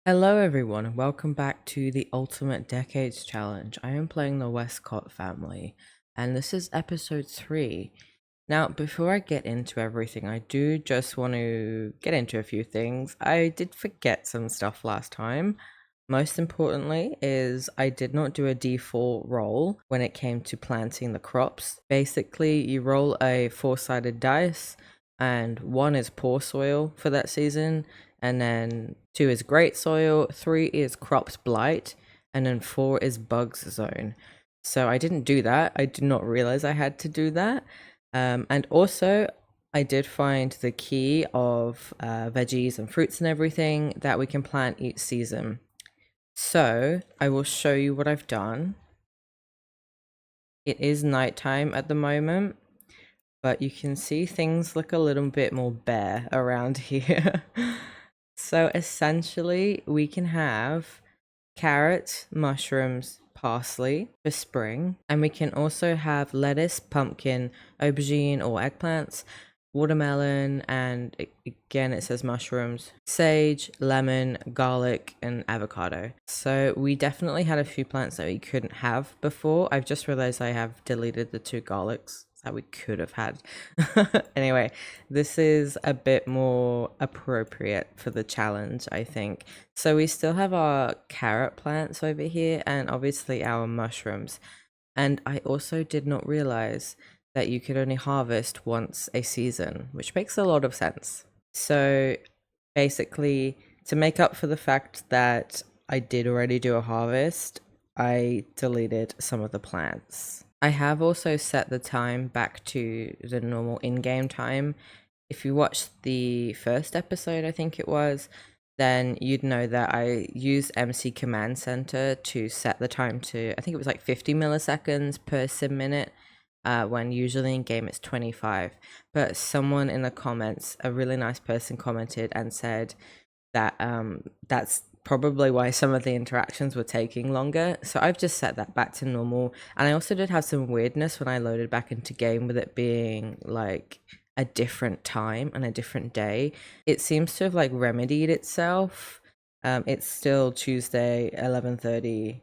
Hello everyone, welcome back to the Ultimate Decades Challenge. I am playing the Westcotte family, and this is episode 3. Now, before I get into everything, I do just want to get into a few things. I did forget some stuff last time. Most importantly is I did not do a D4 roll when it came to planting the crops. Basically, you roll a 4-sided dice, and 1 is poor soil for that season, and then 2 is great soil, 3 is crops blight, and then 4 is bugs zone. So I didn't do that. I did not realize I had to do that. And also, I did find the key of veggies and fruits and everything that we can plant each season. So I will show you what I've done. It is nighttime at the moment, but you can see things look a little bit more bare around here. So essentially, we can have carrots, mushrooms, parsley for spring, and we can also have lettuce, pumpkin, aubergine or eggplants, watermelon, and again it says mushrooms, sage, lemon, garlic, and avocado. So we definitely had a few plants that we couldn't have before. I've just realized I have deleted the 2 garlics that we could have had. Anyway, this is a bit more appropriate for the challenge, I think. So we still have our carrot plants over here and obviously our mushrooms. And I also did not realize that you could only harvest once a season, which makes a lot of sense. So basically, to make up for the fact that I did already do a harvest, I deleted some of the plants. I have also set the time back to the normal in-game time. If you watched the first episode, I think it was, then you'd know that I used MC Command Center to set the time to, I think it was like 50 milliseconds per sim minute, when usually in game it's 25. But someone in the comments, a really nice person, commented and said that that's probably why some of the interactions were taking longer. So I've just set that back to normal. And I also did have some weirdness when I loaded back into game with it being like a different time and a different day. It seems to have like remedied itself. It's still Tuesday 11:30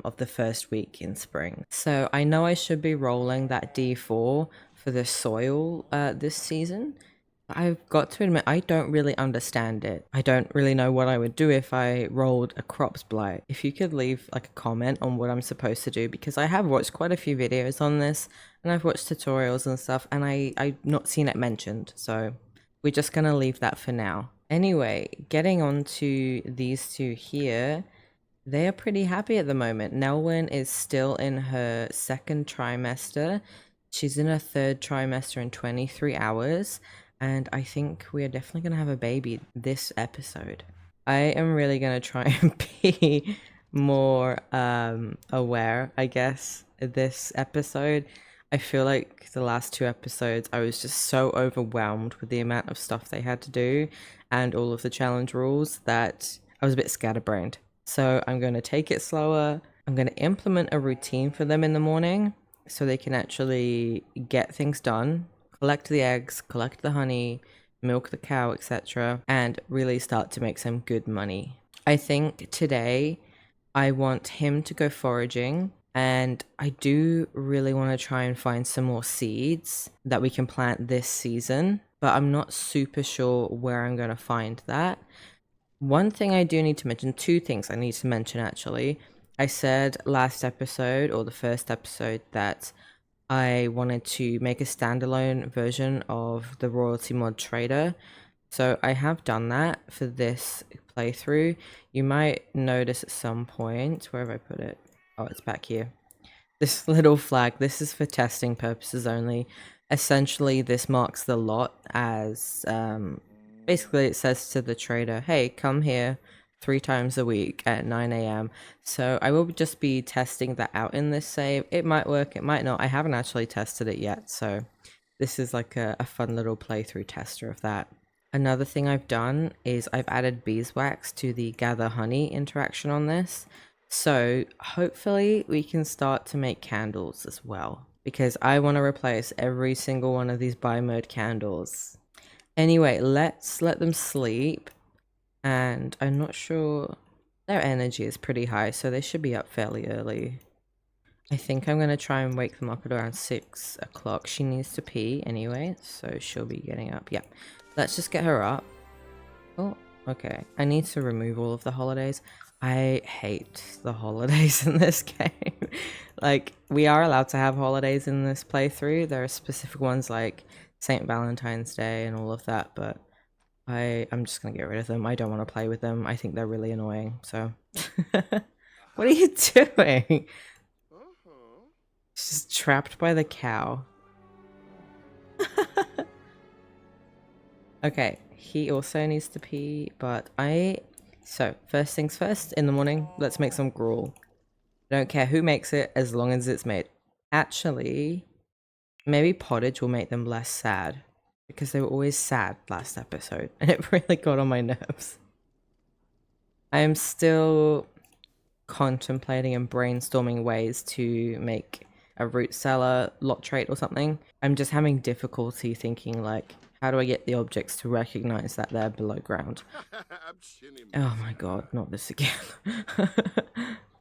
of the first week in spring. So I know I should be rolling that D4 for the soil this season. I've got to admit, I don't really understand it. I don't really know what I would do if I rolled a crops blight. If you could leave like a comment on what I'm supposed to do, because I have watched quite a few videos on this and I've watched tutorials and stuff and I've not seen it mentioned. So we're just going to leave that for now. Anyway, getting on to these 2 here, they are pretty happy at the moment. Nelwyn is still in her 2nd trimester. She's in her 3rd trimester in 23 hours. And I think we are definitely going to have a baby this episode. I am really going to try and be more aware, I guess, this episode. I feel like the last 2 episodes, I was just so overwhelmed with the amount of stuff they had to do and all of the challenge rules that I was a bit scatterbrained. So I'm going to take it slower. I'm going to implement a routine for them in the morning so they can actually get things done, collect the eggs, collect the honey, milk the cow, etc., and really start to make some good money. I think today I want him to go foraging, and I do really want to try and find some more seeds that we can plant this season, but I'm not super sure where I'm going to find that. One thing I do need to mention, 2 things I need to mention actually. I said last episode, or the first episode, that I wanted to make a standalone version of the Royalty Mod Trader. So I have done that for this playthrough. You might notice at some point, where have I put it? Oh, it's back here. This little flag, this is for testing purposes only. Essentially, this marks the lot as, basically it says to the trader, hey, come here 3 times a week at 9 a.m. So I will just be testing that out in this save. It might work, it might not. I haven't actually tested it yet, so this is like a fun little playthrough tester of that. Another thing I've done is I've added beeswax to the gather honey interaction on this. So hopefully we can start to make candles as well, because I want to replace every single one of these buy mode candles. Anyway, let's let them sleep. And I'm not sure, their energy is pretty high, so they should be up fairly early. I think I'm gonna try and wake them up at around 6 o'clock. She needs to pee anyway, so she'll be getting up. Yeah, let's just get her up. Oh, okay. I need to remove all of the holidays. I hate the holidays in this game. Like, we are allowed to have holidays in this playthrough. There are specific ones like St. Valentine's Day and all of that, but I'm just gonna get rid of them. I don't want to play with them. I think they're really annoying, so. What are you doing? She's trapped by the cow. Okay, he also needs to pee, but so, first things first, in the morning, let's make some gruel. I don't care who makes it, as long as it's made. Actually, maybe pottage will make them less sad, because they were always sad last episode, and it really got on my nerves. I am still contemplating and brainstorming ways to make a root cellar lot trait or something. I'm just having difficulty thinking, like, how do I get the objects to recognize that they're below ground? Oh my god, not this again.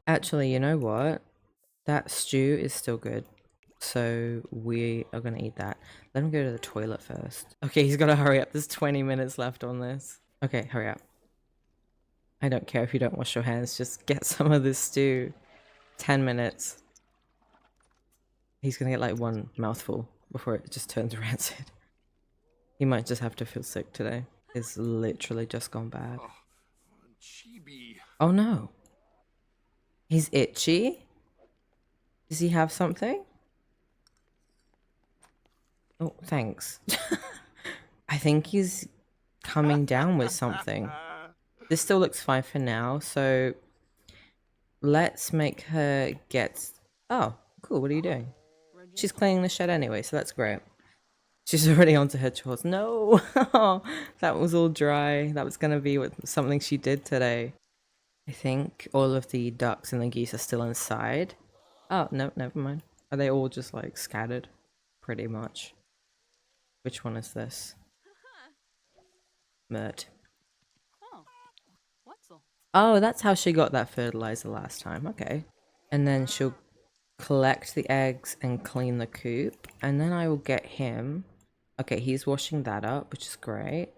Actually, you know what? That stew is still good. So we are gonna eat that. Let him go to the toilet first. Okay, he's gotta hurry up. There's 20 minutes left on this. Okay, hurry up. I don't care if you don't wash your hands, just get some of this stew. 10 minutes. He's gonna get like one mouthful before it just turns rancid. He might just have to feel sick today. It's literally just gone bad. Oh no. He's itchy? Does he have something? Oh, thanks. I think he's coming down with something. This still looks fine for now, so let's make her get... Oh, cool, what are you doing? She's cleaning the shed anyway, so that's great. She's already onto her chores. No! That was all dry. That was gonna be something she did today. I think all of the ducks and the geese are still inside. Oh, no, never mind. Are they all just like scattered? Pretty much. Which one is this? Mert. Oh, that's how she got that fertilizer last time. Okay. And then she'll collect the eggs and clean the coop. And then I will get him... Okay, he's washing that up, which is great.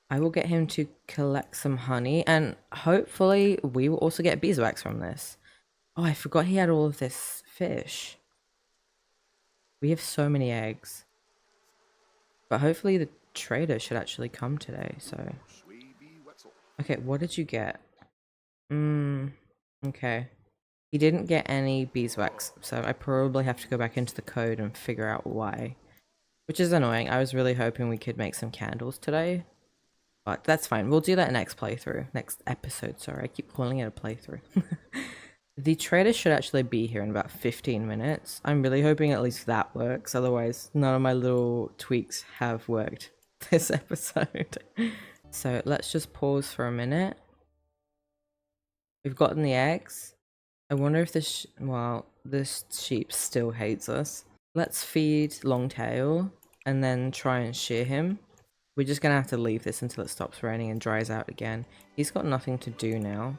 I will get him to collect some honey. And hopefully we will also get beeswax from this. Oh, I forgot he had all of this fish. We have so many eggs. But hopefully the trader should actually come today, so... Okay, what did you get? Okay. He didn't get any beeswax, so I probably have to go back into the code and figure out why. Which is annoying. I was really hoping we could make some candles today. But that's fine. We'll do that next playthrough. Next episode, sorry. I keep calling it a playthrough. The trader should actually be here in about 15 minutes. I'm really hoping at least that works. Otherwise, none of my little tweaks have worked this episode. So let's just pause for a minute. We've gotten the eggs. I wonder if this sheep still hates us. Let's feed Longtail and then try and shear him. We're just gonna have to leave this until it stops raining and dries out again. He's got nothing to do now.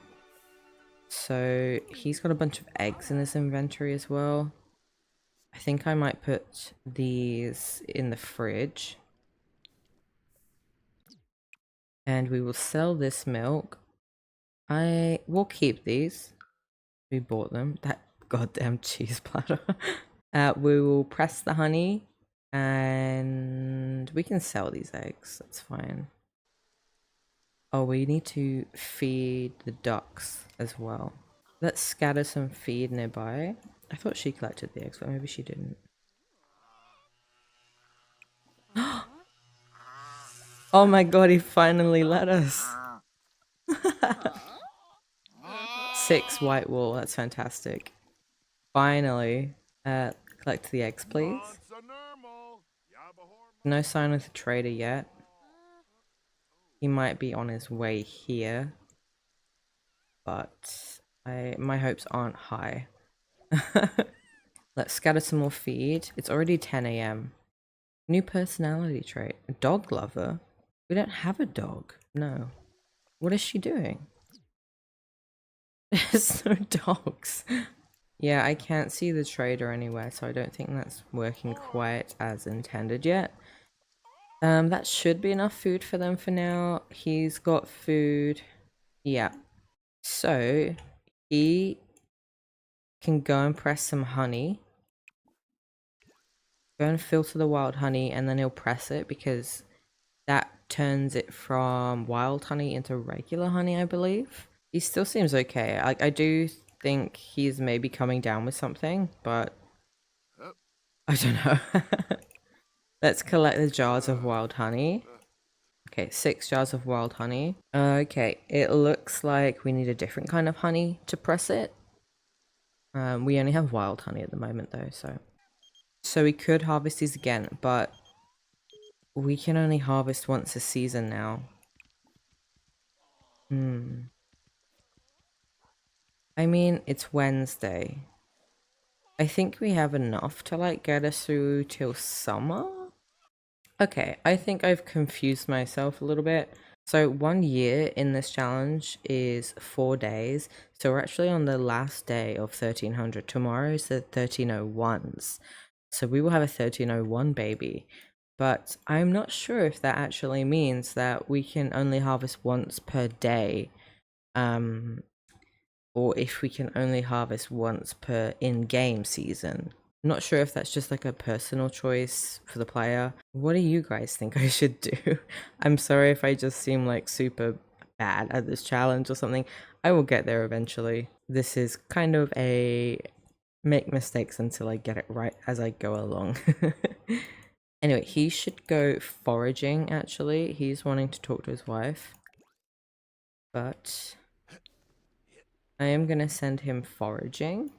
So he's got a bunch of eggs in his inventory as well. I think I might put these in the fridge. And we will sell this milk. I will keep these. We bought them. That goddamn cheese platter. We will press the honey. And we can sell these eggs. That's fine. Oh, we need to feed the ducks as well. Let's scatter some feed nearby. I thought she collected the eggs, but maybe she didn't. Oh my god, he finally let us. 6 white wool, that's fantastic. Finally. Collect the eggs, please. No sign of the trader yet. He might be on his way here. But my hopes aren't high. Let's scatter some more feed. It's already 10 AM. New personality trait. A dog lover? We don't have a dog. No. What is she doing? There's no dogs. Yeah, I can't see the trader anywhere, so I don't think that's working quite as intended yet. That should be enough food for them for now. He's got food. Yeah. So, he can go and press some honey. Go and filter the wild honey, and then he'll press it because that turns it from wild honey into regular honey, I believe. He still seems okay. I do think he's maybe coming down with something, but I don't know. Let's collect the jars of wild honey. Okay, 6 jars of wild honey. Okay, it looks like we need a different kind of honey to press it. We only have wild honey at the moment though, so we could harvest these again, but we can only harvest once a season now. I mean, it's Wednesday. I think we have enough to like get us through till summer. Okay, I think I've confused myself a little bit. So 1 year in this challenge is 4 days. So we're actually on the last day of 1300. Tomorrow is the 1301s. So we will have a 1301 baby. But I'm not sure if that actually means that we can only harvest once per day. Or if we can only harvest once per in-game season. Not sure if that's just like a personal choice for the player. What do you guys think I should do? I'm sorry if I just seem like super bad at this challenge or something. I will get there eventually. This is kind of a make mistakes until I get it right as I go along. Anyway, he should go foraging actually. He's wanting to talk to his wife. But I am gonna send him foraging,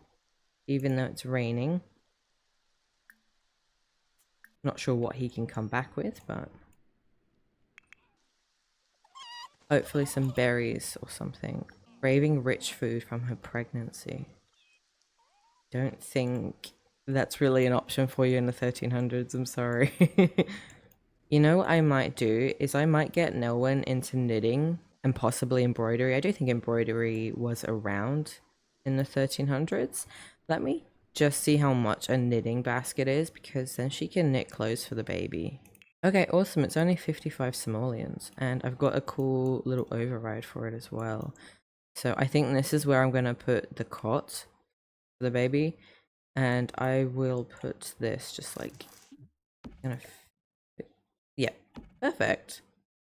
even though it's raining. Not sure what he can come back with, but hopefully some berries or something. Craving rich food from her pregnancy. Don't think that's really an option for you in the 1300s, I'm sorry. You know what I might do is I might get Nelwyn into knitting and possibly embroidery. I do think embroidery was around in the 1300s. Let me just see how much a knitting basket is, because then she can knit clothes for the baby. Okay, awesome. It's only 55 simoleons, and I've got a cool little override for it as well. So I think this is where I'm going to put the cot for the baby, and I will put this just like, yeah, perfect.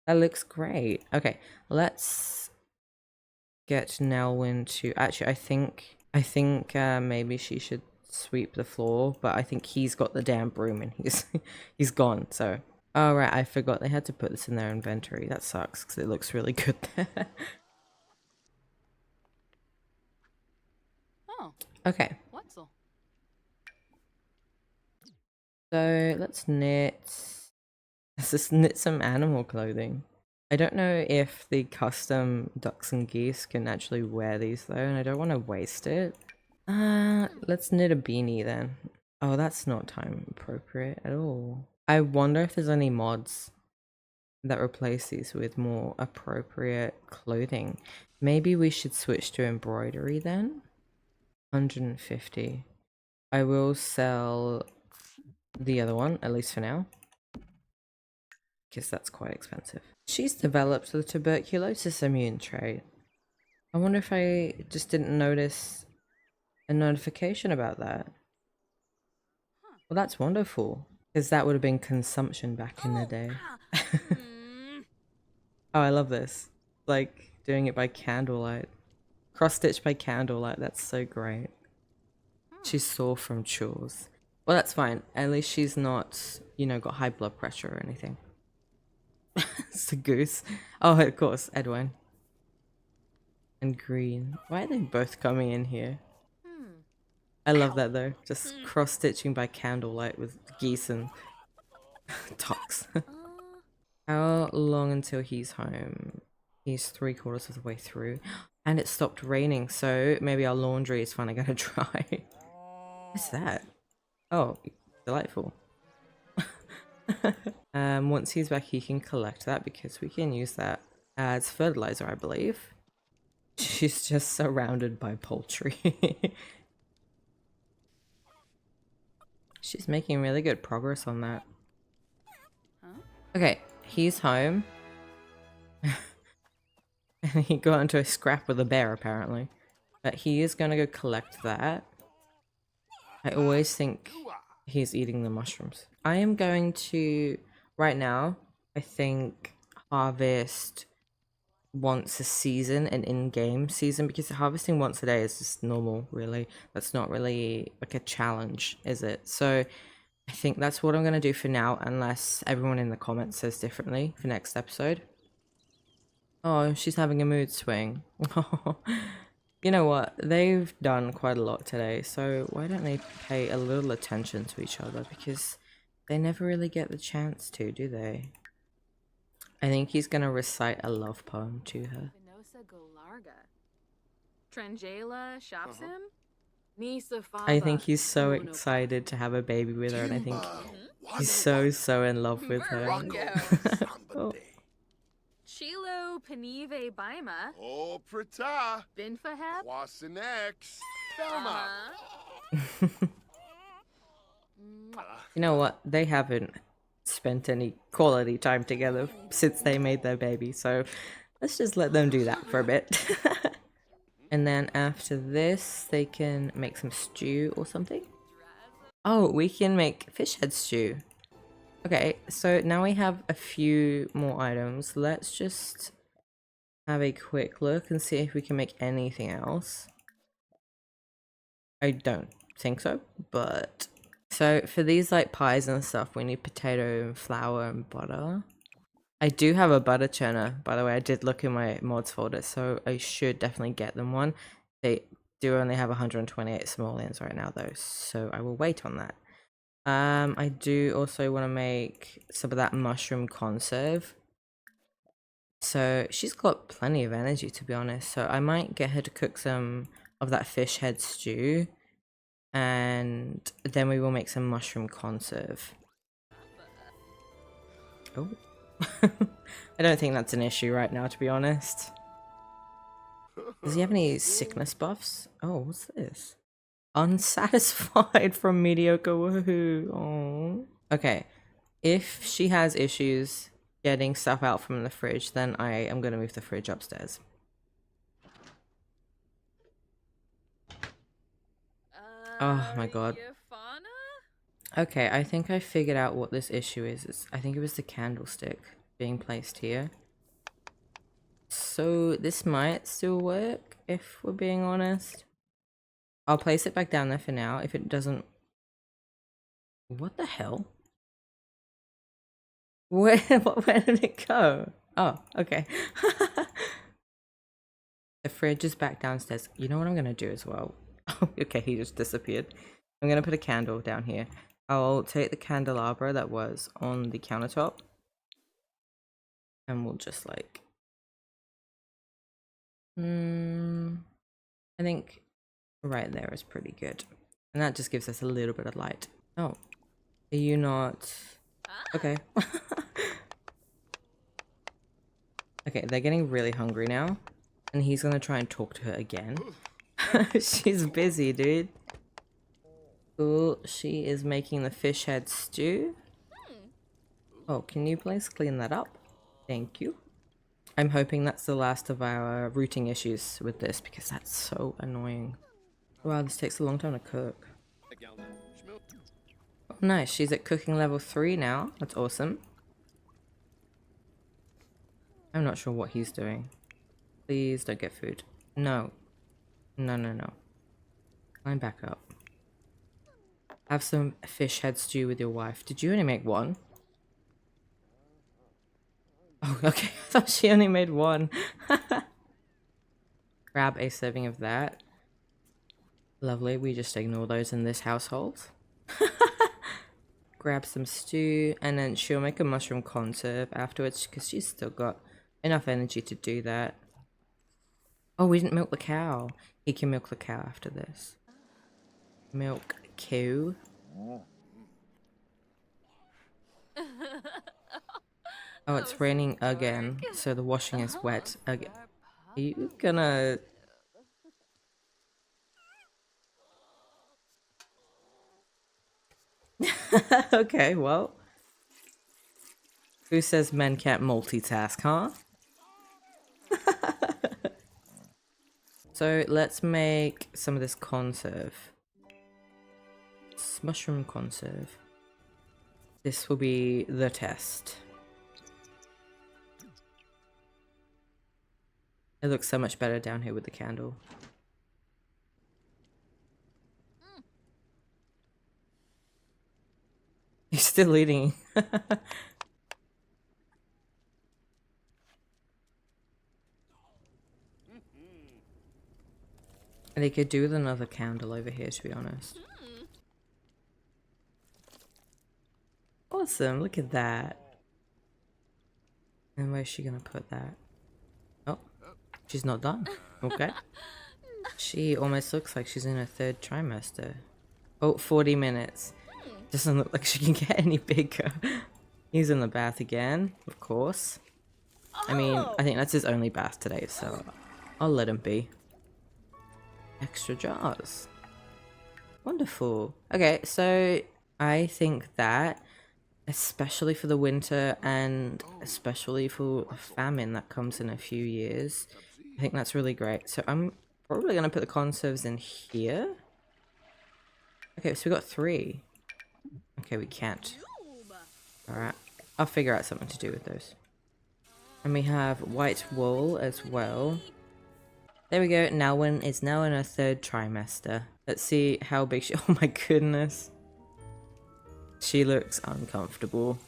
That looks great. Okay, let's get Nelwyn to, actually, I think maybe she should sweep the floor, but I think he's got the damn broom and he's gone, so. Oh, right, I forgot they had to put this in their inventory. That sucks, because it looks really good there. Oh. Okay. What's'll? So, let's knit... Let's just knit some animal clothing. I don't know if the custom ducks and geese can actually wear these, though, and I don't want to waste it. Let's knit a beanie, then. Oh, that's not time appropriate at all. I wonder if there's any mods that replace these with more appropriate clothing. Maybe we should switch to embroidery then. 150. I will sell the other one, at least for now, because that's quite expensive. She's developed the tuberculosis immune trait. I wonder if I just didn't notice a notification about that. Well, that's wonderful, because that would have been consumption back in the day. Oh, I love this. Like, doing it by candlelight. Cross-stitch by candlelight, that's so great. She's sore from chores. Well, that's fine. At least she's not, you know, got high blood pressure or anything. It's a goose. Oh, of course, Edwin. And green. Why are they both coming in here? I love that though. Just cross-stitching by candlelight with geese and ducks. How long until he's home? He's 3/4 of the way through. And it stopped raining, so maybe our laundry is finally gonna dry. What's that? Oh, delightful. Once he's back, he can collect that because we can use that as fertilizer, I believe. She's just surrounded by poultry. She's making really good progress on that. Okay, he's home. And he got into a scrap with a bear, apparently. But he is gonna go collect that. I always think he's eating the mushrooms. I am going to, right now, I think, harvest once a season, an in-game season, because harvesting once a day is just normal, really. That's not really like a challenge, is it? So I think that's what I'm going to do for now, unless everyone in the comments says differently for next episode. Oh, she's having a mood swing. You know what? They've done quite a lot today, so why don't they pay a little attention to each other? Because they never really get the chance to, do they? I think he's gonna recite a love poem to her. I think he's so excited to have a baby with her, and I think he's so in love with her. Oh. Chilo Penive Baima. Oh, Prata. Binfaheb. Wasanex. Belma. You know what? They haven't spent any quality time together since they made their baby, so let's just let them do that for a bit. And then after this, they can make some stew or something. Oh, we can make fish head stew. Okay, so now we have a few more items. Let's just have a quick look and see if we can make anything else. I don't think so, but... So for these like pies and stuff, we need potato and flour and butter. I do have a butter churner, by the way. I did look in my mods folder, so I should definitely get them one. They do only have 128 simoleons right now though, so I will wait on that. I do also want to make some of that mushroom conserve. So she's got plenty of energy, to be honest, so I might get her to cook some of that fish head stew, and then we will make some mushroom conserve. Oh. I don't think that's an issue right now, to be honest. Does he have any sickness buffs? Oh, what's this? Unsatisfied from mediocre, woohoo. Oh. Okay, if she has issues getting stuff out from the fridge, then I am going to move the fridge upstairs. Oh my god. Okay, I think I figured out what this issue is. I think it was the candlestick being placed here. So this might still work, if we're being honest. I'll place it back down there for now. If it doesn't... What the hell? Where did it go? Oh, okay. The fridge is back downstairs. You know what I'm gonna do as well? Oh, okay, he just disappeared. I'm gonna put a candle down here. I'll take the candelabra that was on the countertop, and we'll just like... I think right there is pretty good. And that just gives us a little bit of light. Oh, are you not... Okay. Okay, they're getting really hungry now. And he's gonna try and talk to her again. She's busy, dude. Cool, she is making the fish head stew. Oh, can you please clean that up? Thank you. I'm hoping that's the last of our routing issues with this, because that's so annoying. Wow, this takes a long time to cook. Oh, nice, she's at cooking level 3 now. That's awesome. I'm not sure what he's doing. Please don't get food. No. No, no, no. Climb back up. Have some fish head stew with your wife. Did you only make one? Oh, okay. I thought she only made one. Grab a serving of that. Lovely. We just ignore those in this household. Grab some stew, and then she'll make a mushroom conserve afterwards, because she's still got enough energy to do that. Oh, we didn't milk the cow. He can milk the cow after this. Milk cow. Oh, it's raining again, so the washing is wet again. Are you gonna... Okay, well. Who says men can't multitask, huh? So let's make some of this conserve. It's mushroom conserve. This will be the test. It looks so much better down here with the candle. He's still eating. And he could do with another candle over here, to be honest. Awesome, look at that. And where's she gonna put that? Oh, she's not done. Okay. She almost looks like she's in her third trimester. Oh, 40 minutes. Doesn't look like she can get any bigger. He's in the bath again, of course. I mean, I think that's his only bath today, so I'll let him be. Extra jars. Wonderful. Okay, so I think that, especially for the winter and especially for the famine that comes in a few years, I think that's really great. So I'm probably going to put the conserves in here. Okay, so we got 3. Okay, we can't. Alright, I'll figure out something to do with those. And we have white wool as well. There we go, Nalwyn is now in her 3rd trimester. Let's see how big she... Oh my goodness. She looks uncomfortable.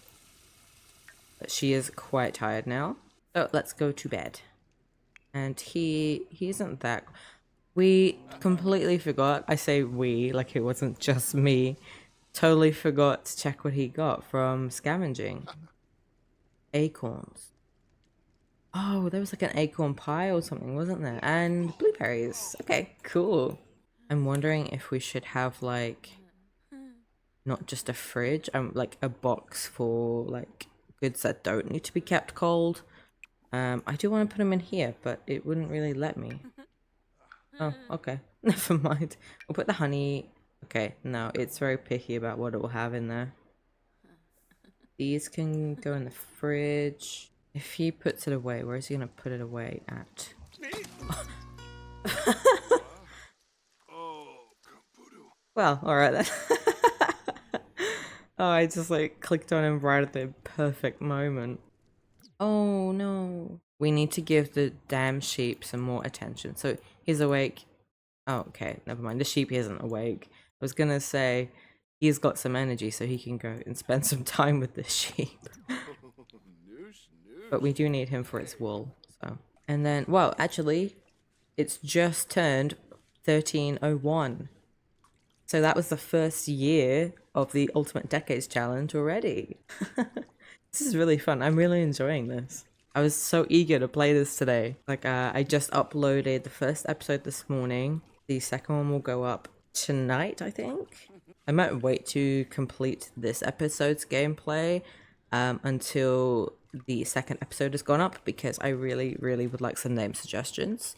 But she is quite tired now. So let's go to bed. And he isn't that... We completely forgot. I say we, like it wasn't just me. Totally forgot to check what he got from scavenging. Acorns. Oh, there was like an acorn pie or something, wasn't there? And blueberries. Okay, cool. I'm wondering if we should have like not just a fridge, like a box for like goods that don't need to be kept cold. I do want to put them in here, but it wouldn't really let me. Oh, okay. Never mind. We'll put the honey. Okay, no, it's very picky about what it will have in there. These can go in the fridge. If he puts it away, where is he going to put it away at? Well, alright then. Oh, I just like clicked on him right at the perfect moment. Oh no. We need to give the damn sheep some more attention. So he's awake. Oh, okay, never mind. The sheep isn't awake. I was gonna say he's got some energy so he can go and spend some time with the sheep. But we do need him for its wool, so. And then, well, actually, it's just turned 1301. So that was the first year of the Ultimate Decades Challenge already. This is really fun. I'm really enjoying this. I was so eager to play this today. Like, I just uploaded the first episode this morning. The second one will go up tonight, I think. I might wait to complete this episode's gameplay until the second episode has gone up, because I really, really would like some name suggestions.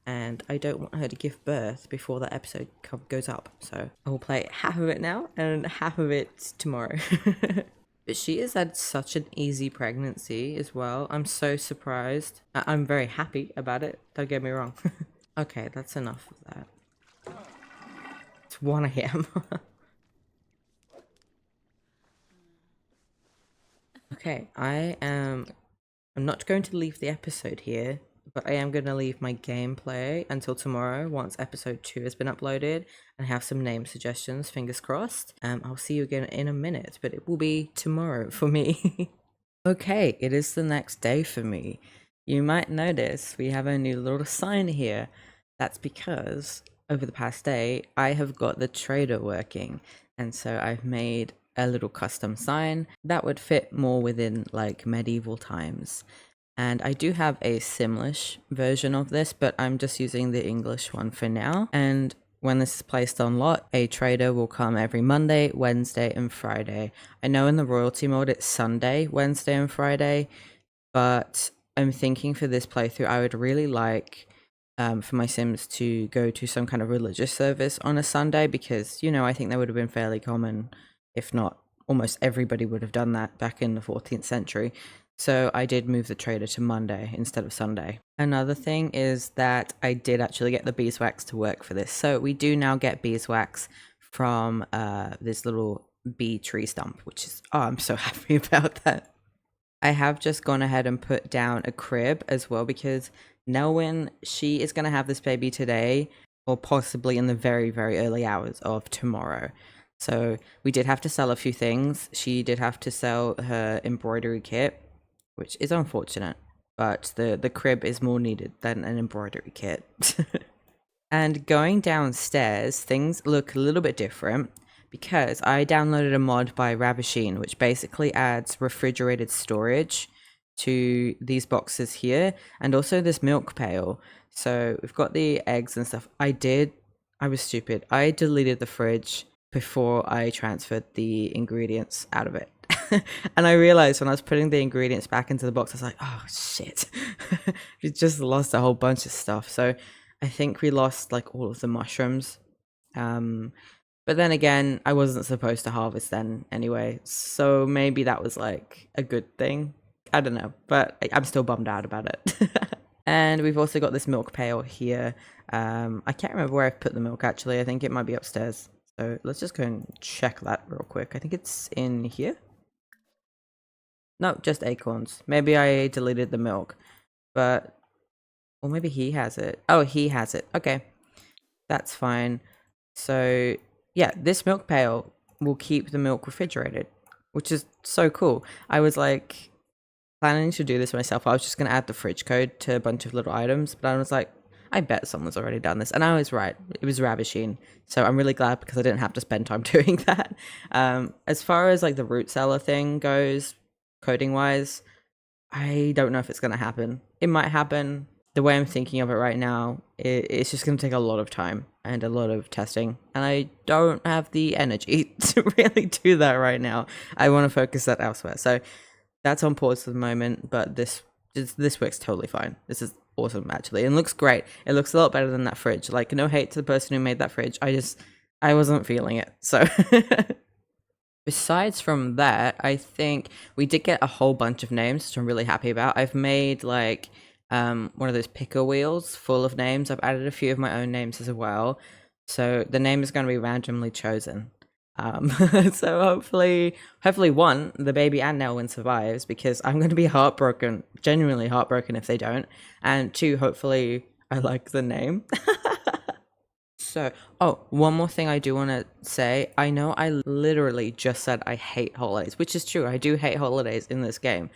And I don't want her to give birth before that episode goes up. So I will play half of it now and half of it tomorrow. But she has had such an easy pregnancy as well. I'm so surprised. I'm very happy about it. Don't get me wrong. Okay, that's enough of that. It's 1 AM. Okay, I'm not going to leave the episode here, but I am going to leave my gameplay until tomorrow once episode 2 has been uploaded and have some name suggestions, fingers crossed. I'll see you again in a minute, but it will be tomorrow for me. Okay, it is the next day for me. You might notice we have a new little sign here. That's because over the past day, I have got the trader working, and so I've made a little custom sign that would fit more within like medieval times. And I do have a Simlish version of this, but I'm just using the English one for now. And when this is placed on lot, a trader will come every Monday, Wednesday, and Friday. I know in the royalty mode it's Sunday, Wednesday, and Friday, but I'm thinking for this playthrough, I would really like for my Sims to go to some kind of religious service on a Sunday because, you know, I think that would have been fairly common, if not almost everybody would have done that back in the 14th century. So I did move the trader to Monday instead of Sunday. Another thing is that I did actually get the beeswax to work for this. So we do now get beeswax from this little bee tree stump, which is, oh, I'm so happy about that. I have just gone ahead and put down a crib as well because Nelwyn, she is going to have this baby today or possibly in the very, very early hours of tomorrow. So we did have to sell a few things. She did have to sell her embroidery kit, which is unfortunate, but the crib is more needed than an embroidery kit. And going downstairs, things look a little bit different because I downloaded a mod by Ravishine, which basically adds refrigerated storage to these boxes here and also this milk pail. So we've got the eggs and stuff. I was stupid. I deleted the fridge before I transferred the ingredients out of it. And I realized when I was putting the ingredients back into the box, I was like, oh shit, we just lost a whole bunch of stuff. So I think we lost like all of the mushrooms. But then again, I wasn't supposed to harvest then anyway. So maybe that was like a good thing. I don't know, but I'm still bummed out about it. And we've also got this milk pail here. I can't remember where I've put the milk actually. I think it might be upstairs. So let's just go and check that real quick. I think it's in here. No, just acorns. Maybe I deleted the milk, but, or maybe he has it. Oh, he has it. Okay, that's fine. So yeah, this milk pail will keep the milk refrigerated, which is so cool. I was like planning to do this myself. I was just going to add the fridge code to a bunch of little items, but I was like, I bet someone's already done this. And I was right. It was Ravishine. So I'm really glad because I didn't have to spend time doing that. As far as like the root cellar thing goes, coding wise, I don't know if it's going to happen. It might happen. The way I'm thinking of it right now, it's just going to take a lot of time and a lot of testing. And I don't have the energy to really do that right now. I want to focus that elsewhere. So that's on pause for the moment, but this works totally fine. This is awesome, actually. And looks great. It looks a lot better than that fridge. Like, no hate to the person who made that fridge. I wasn't feeling it. So besides from that, I think we did get a whole bunch of names, which I'm really happy about. I've made like one of those picker wheels full of names. I've added a few of my own names as well. So the name is going to be randomly chosen. So hopefully one, the baby and Nelwyn survives because I'm going to be heartbroken, genuinely heartbroken if they don't. And two, hopefully I like the name. So, oh, one more thing I do want to say. I know I literally just said I hate holidays, which is true. I do hate holidays in this game.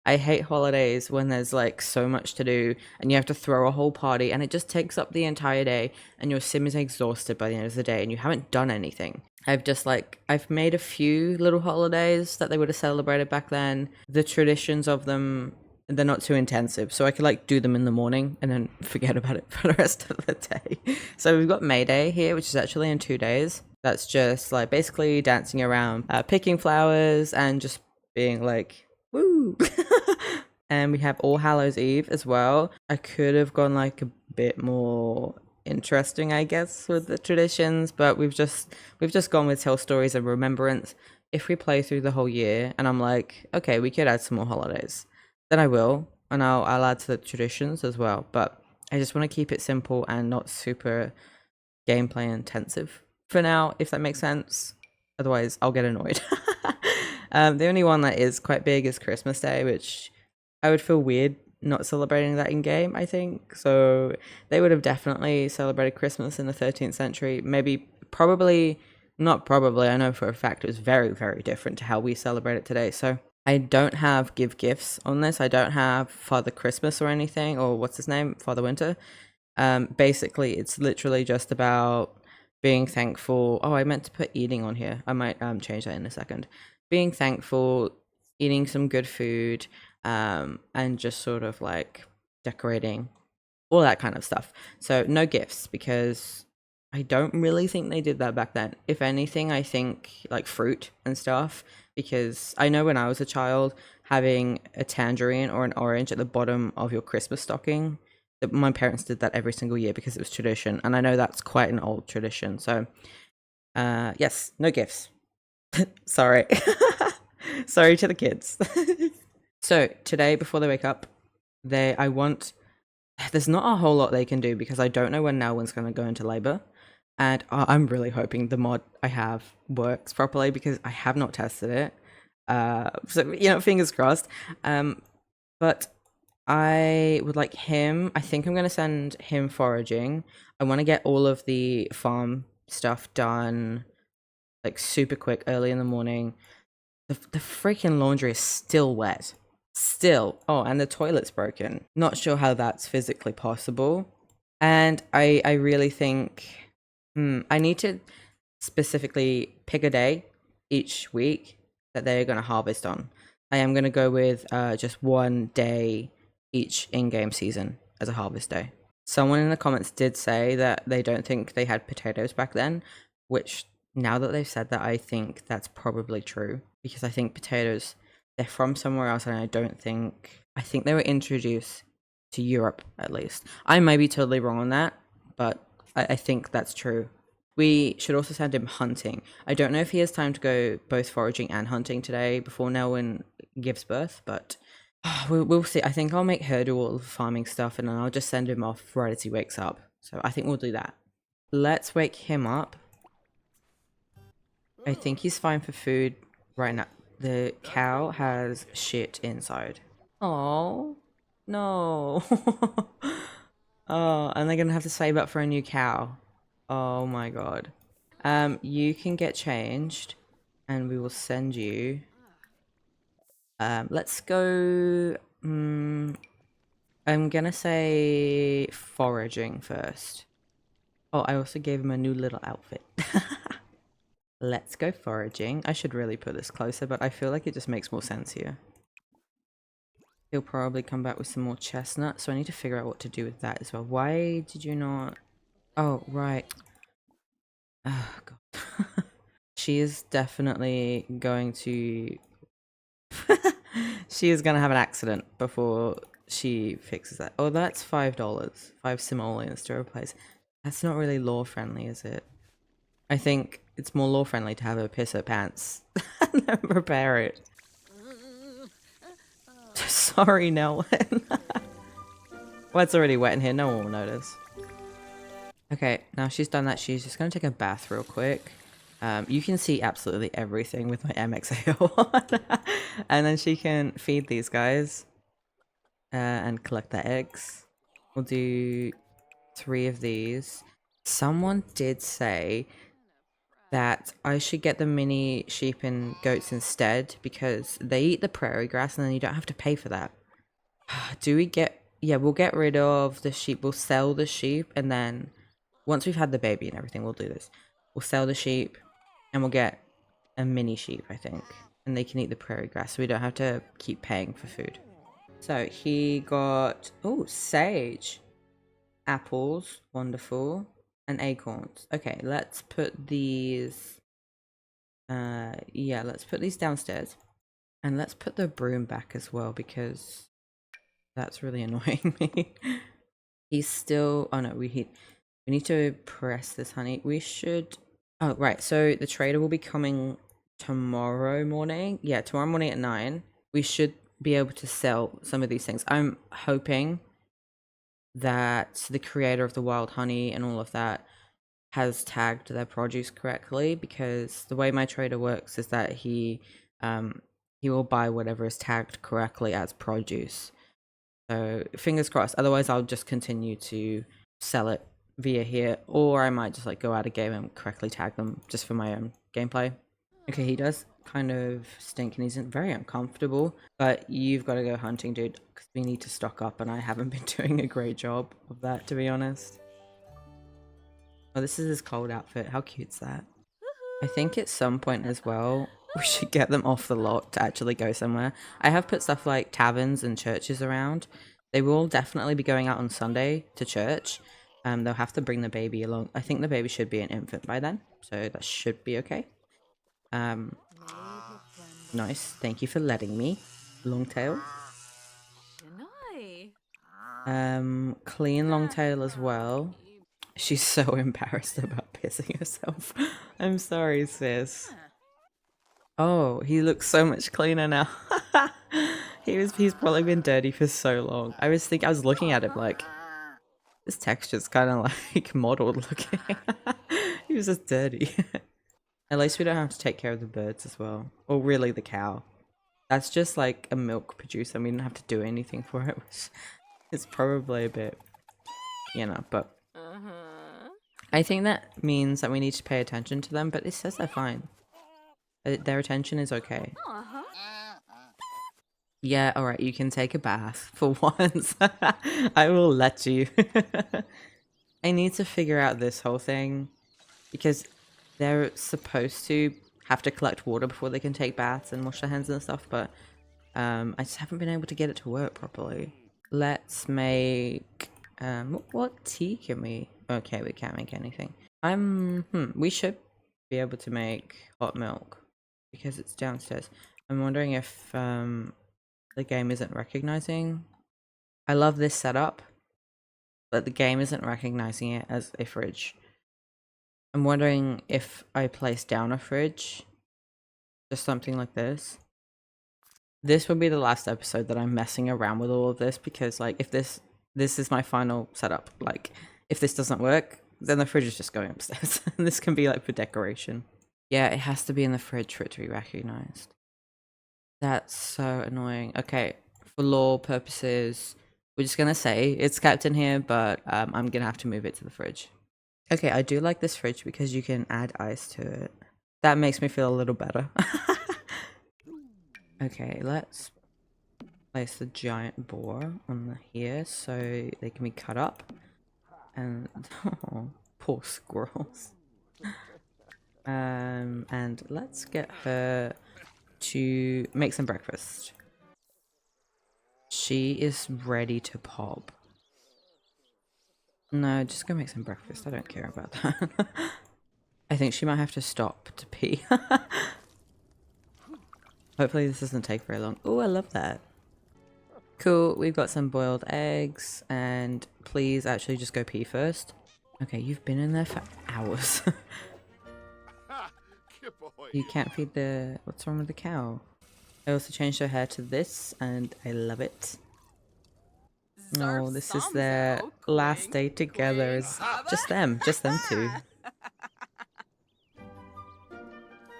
I hate holidays when there's like so much to do and you have to throw a whole party and it just takes up the entire day and your sim is exhausted by the end of the day and you haven't done anything. I've made a few little holidays that they would have celebrated back then. The traditions of them, they're not too intensive. So I could like do them in the morning and then forget about it for the rest of the day. So we've got May Day here, which is actually in 2 days. That's just like basically dancing around, picking flowers and just being like, woo. And we have All Hallows Eve as well. I could have gone like a bit more interesting, I guess, with the traditions, but we've just gone with tell stories of remembrance. If we play through the whole year and I'm like, okay, we could add some more holidays, then I will, and I'll add to the traditions as well. But I just want to keep it simple and not super gameplay intensive for now, if that makes sense. Otherwise, I'll get annoyed. The only one that is quite big is Christmas Day, which I would feel weird not celebrating that in game, I think. So they would have definitely celebrated Christmas in the 13th century. Not probably, I know for a fact it was very, very different to how we celebrate it today. So I don't have give gifts on this. I don't have Father Christmas or anything, or what's his name? Father Winter. Basically, it's literally just about being thankful. Oh, I meant to put eating on here. I might change that in a second. Being thankful, eating some good food, and just sort of like decorating, all that kind of stuff. So no gifts because I don't really think they did that back then. If anything, I think like fruit and stuff, because I know when I was a child, having a tangerine or an orange at the bottom of your Christmas stocking, my parents did that every single year because it was tradition, and I know that's quite an old tradition. So, yes, no gifts. Sorry. Sorry to the kids. So today, before they wake up, there's not a whole lot they can do because I don't know when Nelwyn's going to go into labor. And I'm really hoping the mod I have works properly because I have not tested it. So, fingers crossed. But I would like him. I think I'm going to send him foraging. I want to get all of the farm stuff done like super quick early in the morning. The freaking laundry is still wet. Still. Oh, and the toilet's broken. Not sure how that's physically possible. And I really think I need to specifically pick a day each week that they're going to harvest on. I am going to go with just one day each in-game season as a harvest day. Someone in the comments did say that they don't think they had potatoes back then, which now that they've said that, I think that's probably true because I think potatoes, they're from somewhere else, and I think they were introduced to Europe at least. I may be totally wrong on that, but I think that's true. We should also send him hunting. I don't know if he has time to go both foraging and hunting today before Nelwyn gives birth, but we'll see. I think I'll make her do all the farming stuff, and then I'll just send him off right as he wakes up. So I think we'll do that. Let's wake him up. I think he's fine for food right now. The cow has shit inside. Oh no. Oh, and they're gonna have to save up for a new cow. Oh my god. You can get changed, and we will send you. Let's go. I'm gonna say foraging first. Oh, I also gave him a new little outfit. Let's go foraging. I should really put this closer, but I feel like it just makes more sense here. He'll probably come back with some more chestnut, so I need to figure out what to do with that as well. Why did you not... Oh, right. Oh, God. She is definitely going to... She is going to have an accident before she fixes that. Oh, that's $5. 5 simoleons to replace. That's not really law-friendly, is it? I think it's more law-friendly to have her piss her pants and then prepare it. Sorry, Nelwyn. Well, it's already wet in here. No one will notice. Okay, now she's done that. She's just going to take a bath real quick. You can see absolutely everything with my MXAO on. And then she can feed these guys and collect their eggs. We'll do 3 of these. Someone did say that I should get the mini sheep and goats instead because they eat the prairie grass and then you don't have to pay for that. Do we get... Yeah, we'll get rid of the sheep. We'll sell the sheep, and then once we've had the baby and everything, we'll do this. We'll sell the sheep and we'll get a mini sheep, I think. And they can eat the prairie grass so we don't have to keep paying for food. So he got... Oh, sage. Apples. Wonderful. And acorns. Okay, let's put these... yeah, let's put these downstairs. And let's put the broom back as well because that's really annoying me. He's still... Oh no, we need to press this honey. We should... Oh, right. So the trader will be coming tomorrow morning. Yeah, tomorrow morning at 9. We should be able to sell some of these things. I'm hoping that the creator of the wild honey and all of that has tagged their produce correctly, because the way my trader works is that he will buy whatever is tagged correctly as produce. So fingers crossed. Otherwise, I'll just continue to sell it via here, or I might just like go out a game and correctly tag them just for my own gameplay. Okay, he does kind of stink and he's very uncomfortable, but you've got to go hunting, dude, because we need to stock up, and I haven't been doing a great job of that, to be honest. Oh, this is his cold outfit. How cute's that? I think at some point as well, we should get them off the lot to actually go somewhere. I have put stuff like taverns and churches around. They will definitely be going out on Sunday to church, They'll have to bring the baby along. I think the baby should be an infant by then, so that should be okay. Nice. Thank you for letting me. Longtail. Clean Longtail as well. She's so embarrassed about pissing herself. I'm sorry, sis. Oh, he looks so much cleaner now. He's probably been dirty for so long. I was looking at him like, this texture's kind of like modeled looking. He was just dirty. At least we don't have to take care of the birds as well. Or really the cow. That's just like a milk producer. We don't have to do anything for it. It's probably a bit, you know, but I think that means that we need to pay attention to them, but it says they're fine. Their attention is okay. Yeah, alright, you can take a bath for once. I will let you. I need to figure out this whole thing because they're supposed to have to collect water before they can take baths and wash their hands and stuff, but I just haven't been able to get it to work properly. Let's make what tea can we? Okay, we can't make anything. We should be able to make hot milk because it's downstairs. I'm wondering if the game isn't recognizing. I love this setup, but the game isn't recognizing it as a fridge. I'm wondering if I place down a fridge, just something like this. This will be the last episode that I'm messing around with all of this because, like, if this is my final setup, like, if this doesn't work, then the fridge is just going upstairs. And this can be, like, for decoration. Yeah, it has to be in the fridge for it to be recognized. That's so annoying. Okay, for lore purposes, we're just gonna say it's kept in here, but I'm gonna have to move it to the fridge. Okay, I do like this fridge because you can add ice to it. That makes me feel a little better. Okay, let's place the giant boar on here so they can be cut up. And oh, poor squirrels. And let's get her to make some breakfast. She is ready to pop. No, just go make some breakfast. I don't care about that. I think she might have to stop to pee. Hopefully this doesn't take very long. Oh, I love that. Cool, we've got some boiled eggs, and please actually just go pee first. Okay, you've been in there for hours. You can't feed the... What's wrong with the cow? I also changed her hair to this, and I love it. No, this is their last day together. It's just them two.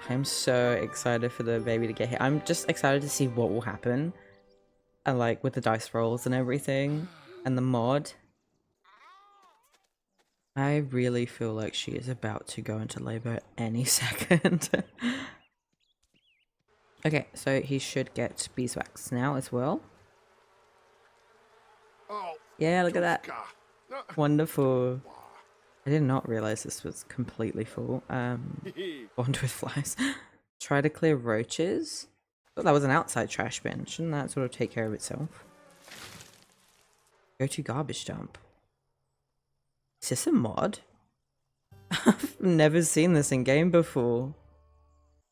I'm so excited for the baby to get here. I'm just excited to see what will happen. And like with the dice rolls and everything. And the mod. I really feel like she is about to go into labor any second. Okay, so he should get beeswax now as well. Yeah, look at that. Wonderful. I did not realize this was completely full. Bond with flies. Try to clear roaches. Oh, that was an outside trash bin. Shouldn't that sort of take care of itself? Go to garbage dump. Is this a mod? I've never seen this in game before.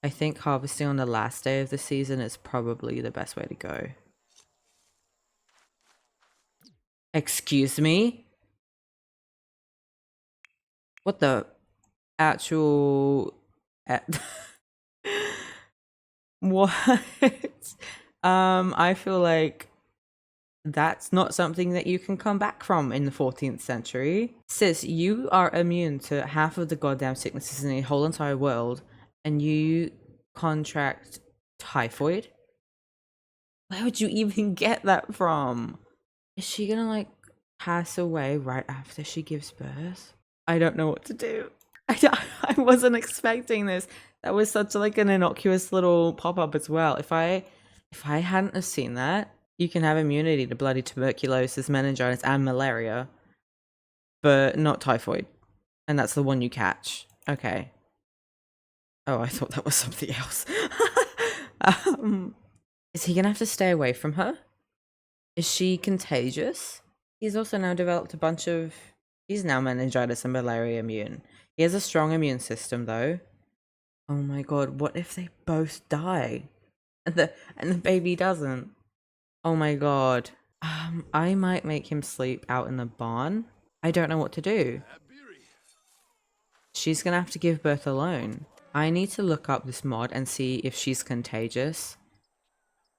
I think harvesting on the last day of the season is probably the best way to go. Excuse me? What the actual... What? I feel like that's not something that you can come back from in the 14th century. Sis, you are immune to half of the goddamn sicknesses in the whole entire world, and you contract typhoid? Where would you even get that from? Is she gonna, like, pass away right after she gives birth? I don't know what to do. I wasn't expecting this. That was such like an innocuous little pop-up as well. If I hadn't have seen that, you can have immunity to bloody tuberculosis, meningitis, and malaria, but not typhoid. And that's the one you catch. Okay. Oh, I thought that was something else. Is he gonna have to stay away from her? Is she contagious? He's also now developed a bunch of He's now meningitis and malaria immune. He has a strong immune system though. Oh my god, what if they both die? And the baby doesn't? Oh my god. I might make him sleep out in the barn. I don't know what to do. She's gonna have to give birth alone. I need to look up this mod and see if she's contagious,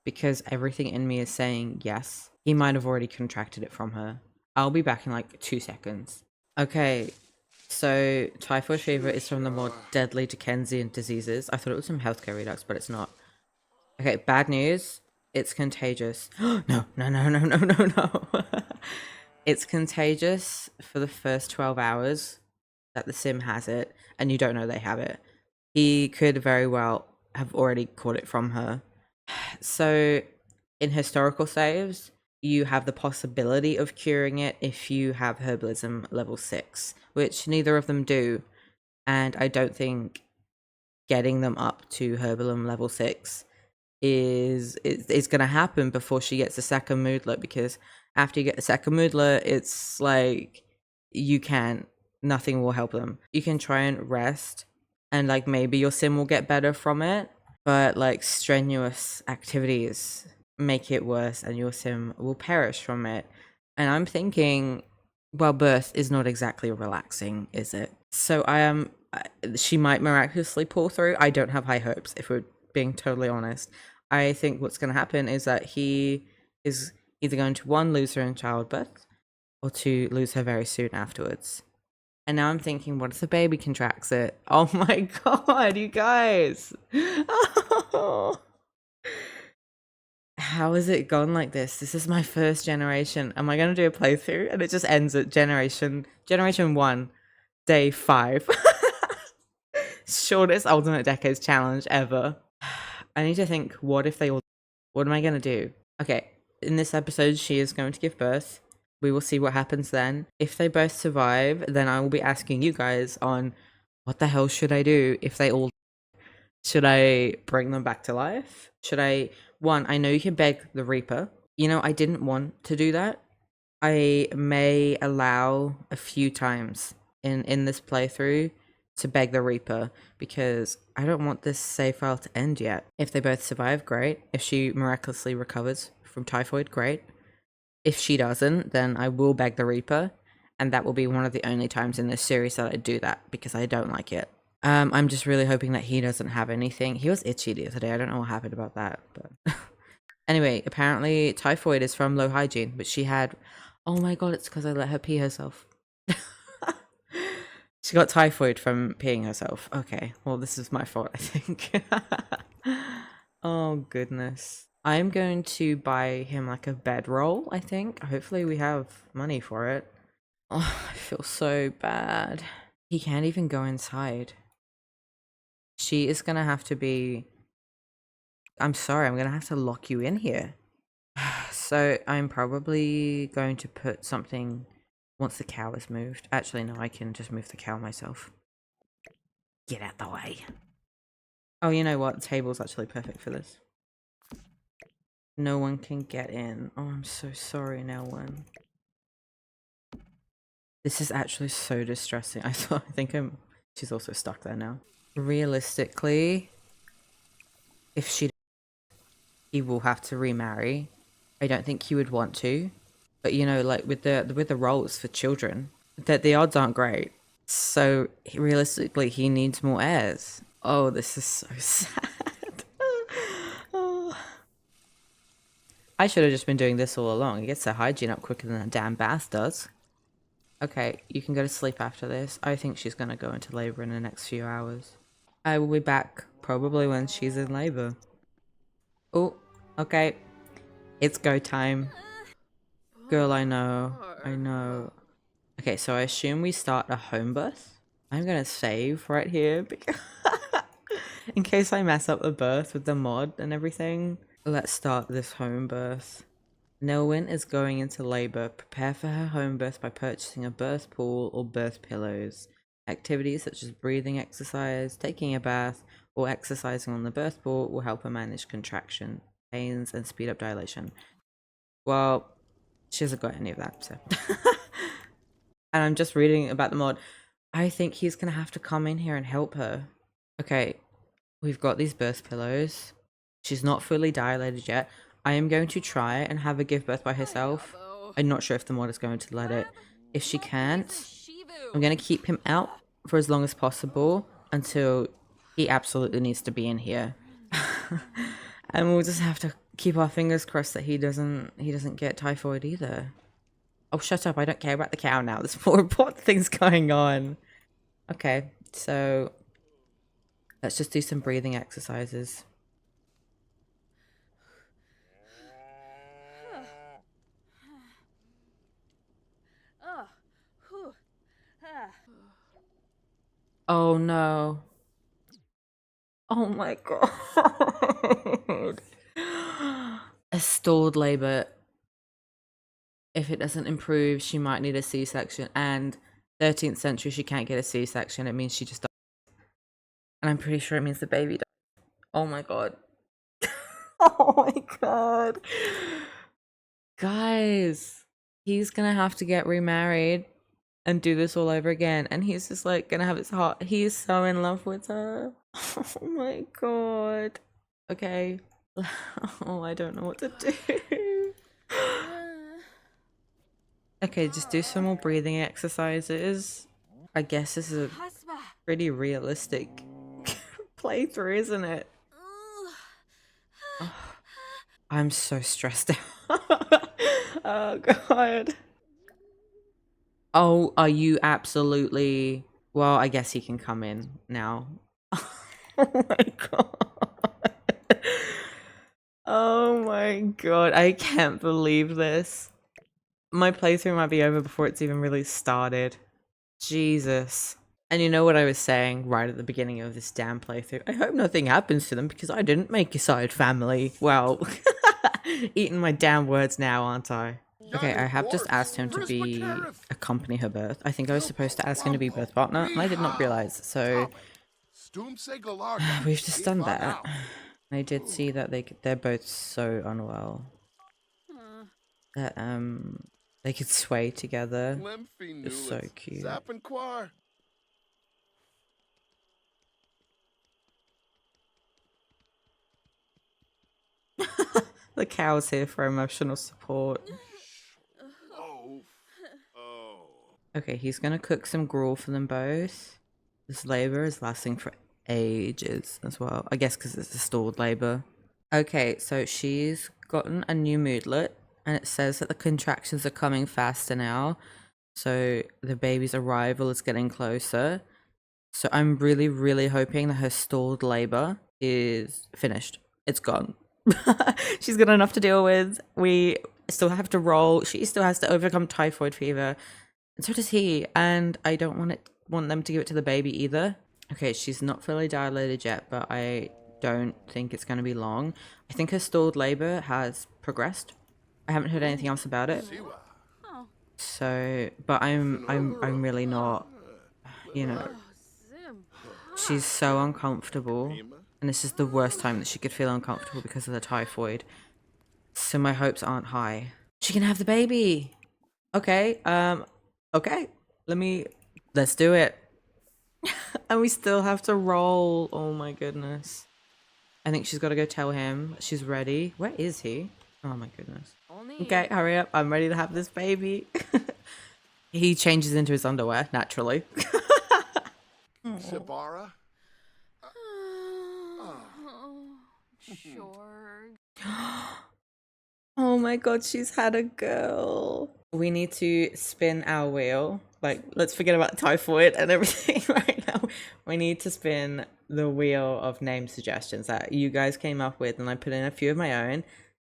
because everything in me is saying yes. He might have already contracted it from her. I'll be back in like 2 seconds. Okay, so typhoid fever is from the mod Deadly Dickensian Diseases. I thought it was from Healthcare Redux, but it's not. Okay, bad news. It's contagious. No, no, no, no, no, no, no. It's contagious for the first 12 hours that the sim has it, and you don't know they have it. He could very well have already caught it from her. So, in historical saves, you have the possibility of curing it if you have herbalism level 6, which neither of them do. And I don't think getting them up to herbalism level 6 is going to happen before she gets a second moodlet, because after you get the second moodlet, it's like nothing will help them. You can try and rest, and like maybe your sim will get better from it, but like strenuous activities make it worse and your sim will perish from it. And I'm thinking, well, birth is not exactly relaxing, is it? So she might miraculously pull through. I don't have high hopes, if we're being totally honest. I think what's going to happen is that he is either going to, one, lose her in childbirth, or two, lose her very soon afterwards. And now I'm thinking, what if the baby contracts it? Oh my god, you guys! Oh. How has it gone like this? This is my first generation. Am I going to do a playthrough and it just ends at generation 1, day 5? Shortest Ultimate Decades challenge ever. I need to think, what if they all... What am I going to do? Okay, in this episode, she is going to give birth. We will see what happens then. If they both survive, then I will be asking you guys on what the hell should I do if they all... Should I bring them back to life? Should I... One, I know you can beg the Reaper. You know, I didn't want to do that. I may allow a few times in this playthrough to beg the Reaper, because I don't want this save file to end yet. If they both survive, great. If she miraculously recovers from typhoid, great. If she doesn't, then I will beg the Reaper, and that will be one of the only times in this series that I do that, because I don't like it. I'm just really hoping that he doesn't have anything. He was itchy the other day. I don't know what happened about that, but anyway, apparently typhoid is from low hygiene, which she had. Oh my god, it's because I let her pee herself. She got typhoid from peeing herself. Okay, well, this is my fault, I think. Oh goodness. I'm going to buy him like a bedroll, I think. Hopefully we have money for it. Oh, I feel so bad. He can't even go inside. She is gonna have to be... I'm sorry, I'm gonna have to lock you in here. So I'm probably going to put something once the cow is moved. Actually, no, I can just move the cow myself. Get out the way. Oh, you know what? The table's actually perfect for this. No one can get in. Oh, I'm so sorry, no one. This is actually so distressing. I think she's also stuck there now. Realistically, if he will have to remarry. I don't think he would want to, but you know, like with the roles for children, that the odds aren't great. So realistically, he needs more heirs. Oh, this is so sad. Oh. I should have just been doing this all along. It gets the hygiene up quicker than a damn bath does. Okay, you can go to sleep after this. I think she's gonna go into labor in the next few hours. I will be back probably when she's in labor. Oh, okay. It's go time. Girl, I know. I know. Okay, so I assume we start a home birth. I'm gonna save right here because in case I mess up the birth with the mod and everything. Let's start this home birth. Nelwyn is going into labor. Prepare for her home birth by purchasing a birth pool or birth pillows. Activities such as breathing exercise, taking a bath, or exercising on the birth pool will help her manage contraction, pains, and speed up dilation. Well, she hasn't got any of that, so. and I'm just reading about the mod. I think he's gonna have to come in here and help her. Okay, we've got these birth pillows. She's not fully dilated yet. I am going to try and have her give birth by herself. I'm not sure if the mod is going to let it. If she can't, I'm going to keep him out for as long as possible until he absolutely needs to be in here. And we'll just have to keep our fingers crossed that he doesn't get typhoid either. Oh, shut up. I don't care about the cow now. There's more important things going on. Okay, so let's just do some breathing exercises. Oh no. Oh my god. A stalled labor. If it doesn't improve, she might need a C-section. And 13th century, she can't get a C-section. It means she just dies. And I'm pretty sure it means the baby dies. Oh my god. Oh my god. Guys, he's gonna have to get remarried and do this all over again. And he's just like gonna have his heart. He's so in love with her. Oh my god. Okay. Oh, I don't know what to do. Okay, just do some more breathing exercises. I guess this is a pretty realistic playthrough, isn't it? Oh, I'm so stressed out. Oh god. Oh, are you absolutely... Well, I guess he can come in now. Oh my god. Oh my god, I can't believe this. My playthrough might be over before it's even really started. Jesus. And you know what I was saying right at the beginning of this damn playthrough? I hope nothing happens to them because I didn't make a side family. Well, eating my damn words now, aren't I? Okay, I have just asked him to accompany her birth. I think I was supposed to ask him to be birth partner, and I did not realize. So we've just done that. I did see that they're both so unwell that they could sway together. It's so cute. The cow's here for emotional support. Okay, he's gonna cook some gruel for them both. This labor is lasting for ages as well. I guess because it's a stalled labor. Okay, so she's gotten a new moodlet, and it says that the contractions are coming faster now. So the baby's arrival is getting closer. So I'm really, really hoping that her stalled labor is finished. It's gone. She's got enough to deal with. We still have to roll. She still has to overcome typhoid fever. And so does he. And I don't want them to give it to the baby either. Okay, she's not fully dilated yet, but I don't think it's going to be long. I think her stalled labor has progressed. I haven't heard anything else about it. So, but I'm really not, you know, she's so uncomfortable, and this is the worst time that she could feel uncomfortable because of the typhoid. So my hopes aren't high. She can have the baby. Okay, okay. Let's do it. And we still have to roll. Oh my goodness. I think she's got to go tell him she's ready. Where is he? Oh my goodness. Okay, hurry up. I'm ready to have this baby. He changes into his underwear, naturally. Shabara? Sure. Oh my god, she's had a girl. We need to spin our wheel. Like, let's forget about typhoid and everything right now. We need to spin the wheel of name suggestions that you guys came up with, and I put in a few of my own.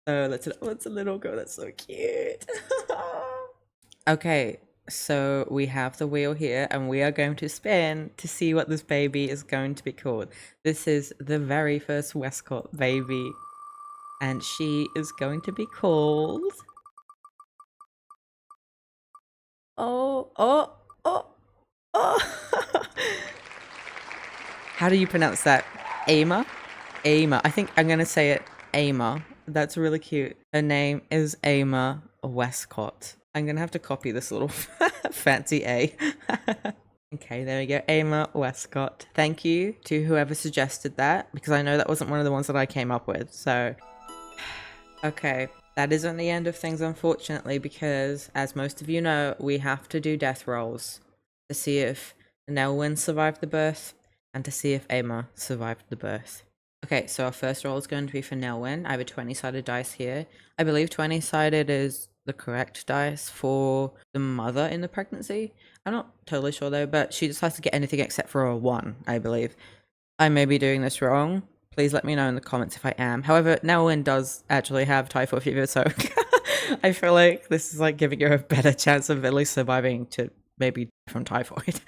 So let's a little girl. That's so cute. Okay, so we have the wheel here, and we are going to spin to see what this baby is going to be called. This is the very first Westcotte baby, and she is going to be called... Oh. How do you pronounce that? Ama? Ama. I think I'm going to say it Ama. That's really cute. Her name is Ama Westcotte. I'm gonna have to copy this little fancy A. Okay, there we go. Emma Westcotte. Thank you to whoever suggested that, because I know that wasn't one of the ones that I came up with, so... Okay, that isn't the end of things, unfortunately, because, as most of you know, we have to do death rolls to see if Nelwyn survived the birth, and to see if Emma survived the birth. Okay, so our first roll is going to be for Nelwyn. I have a 20-sided dice here. I believe 20-sided is the correct dice for the mother in the pregnancy. I'm not totally sure though, but she just has to get anything except for a 1, I believe. I may be doing this wrong. Please let me know in the comments if I am. However, Nelwyn does actually have typhoid fever, so I feel like this is like giving her a better chance of at least surviving to maybe from typhoid.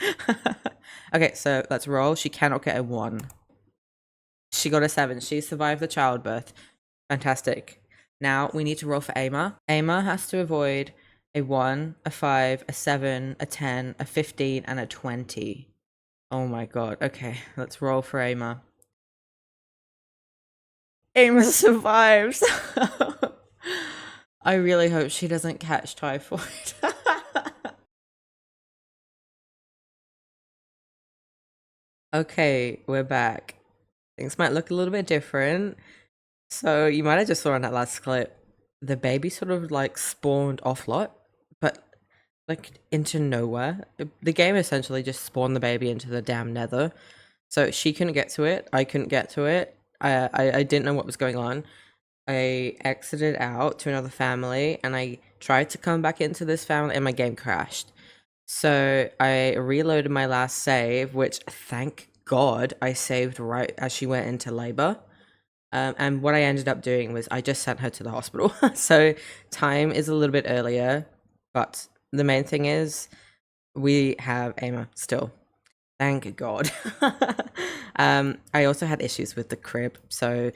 Okay, so let's roll. She cannot get a 1. She got a 7. She survived the childbirth. Fantastic. Now we need to roll for Emma. Emma has to avoid a 1, a 5, a 7, a 10, a 15, and a 20. Oh my god. Okay, let's roll for Emma. Emma survives. I really hope she doesn't catch typhoid. Okay, we're back. Things might look a little bit different. So you might have just saw in that last clip, the baby sort of like spawned offlot, but like into nowhere. The game essentially just spawned the baby into the damn nether. So she couldn't get to it. I couldn't get to it. I didn't know what was going on. I exited out to another family and I tried to come back into this family and my game crashed. So I reloaded my last save, which thank God I saved right as she went into labor. And what I ended up doing was I just sent her to the hospital. So time is a little bit earlier, but the main thing is we have Emma still. Thank God. I also had issues with the crib, so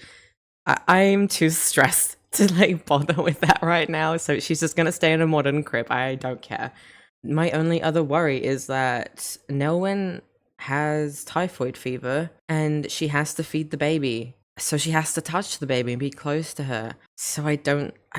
I'm too stressed to like bother with that right now. So she's just gonna stay in a modern crib. I don't care. My only other worry is that Nelwyn has typhoid fever and she has to feed the baby. So she has to touch the baby and be close to her. So I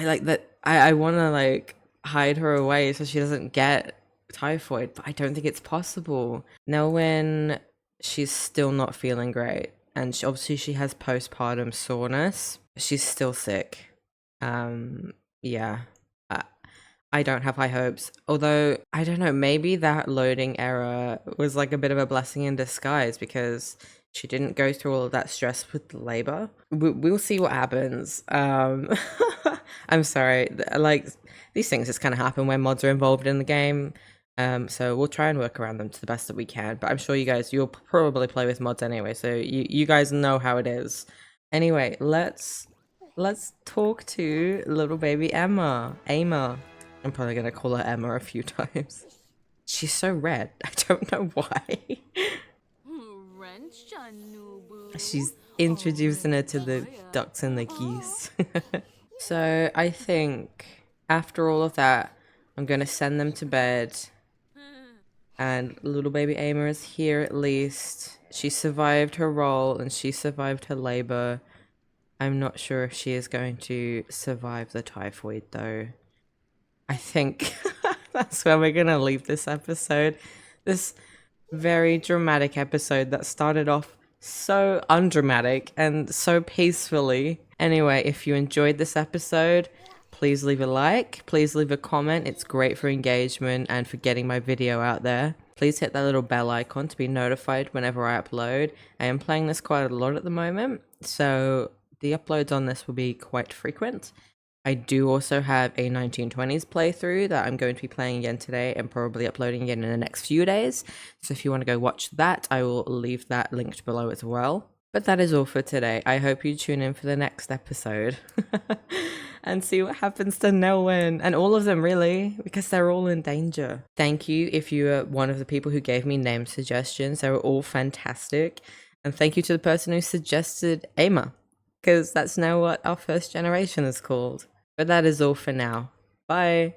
like that. I want to like hide her away so she doesn't get typhoid, but I don't think it's possible. Nelwyn, she's still not feeling great. And obviously she has postpartum soreness. She's still sick. Yeah. I don't have high hopes. Although, I don't know, maybe that loading error was like a bit of a blessing in disguise because she didn't go through all of that stress with labor. We'll see what happens. I'm sorry. Like, these things just kind of happen when mods are involved in the game. So we'll try and work around them to the best that we can. But I'm sure you'll probably play with mods anyway. So you guys know how it is. Anyway, let's talk to little baby Emma. I'm probably gonna call her Emma a few times. She's so red. I don't know why. She's introducing her to the ducks and the geese. So I think after all of that, I'm gonna send them to bed. And little baby Emma is here at least. She survived her roll and she survived her labor. I'm not sure if she is going to survive the typhoid though. I think that's where we're gonna leave this episode. This very dramatic episode that started off so undramatic and so peacefully. Anyway, if you enjoyed this episode, please leave a like, please leave a comment. It's great for engagement and for getting my video out there. Please hit that little bell icon to be notified whenever I upload. I am playing this quite a lot at the moment, so the uploads on this will be quite frequent. I do also have a 1920s playthrough that I'm going to be playing again today and probably uploading again in the next few days. So if you want to go watch that, I will leave that linked below as well. But that is all for today. I hope you tune in for the next episode and see what happens to Nelwyn and all of them really, because they're all in danger. Thank you if you are one of the people who gave me name suggestions. They were all fantastic. And thank you to the person who suggested Emma, because that's now what our first generation is called. But that is all for now. Bye.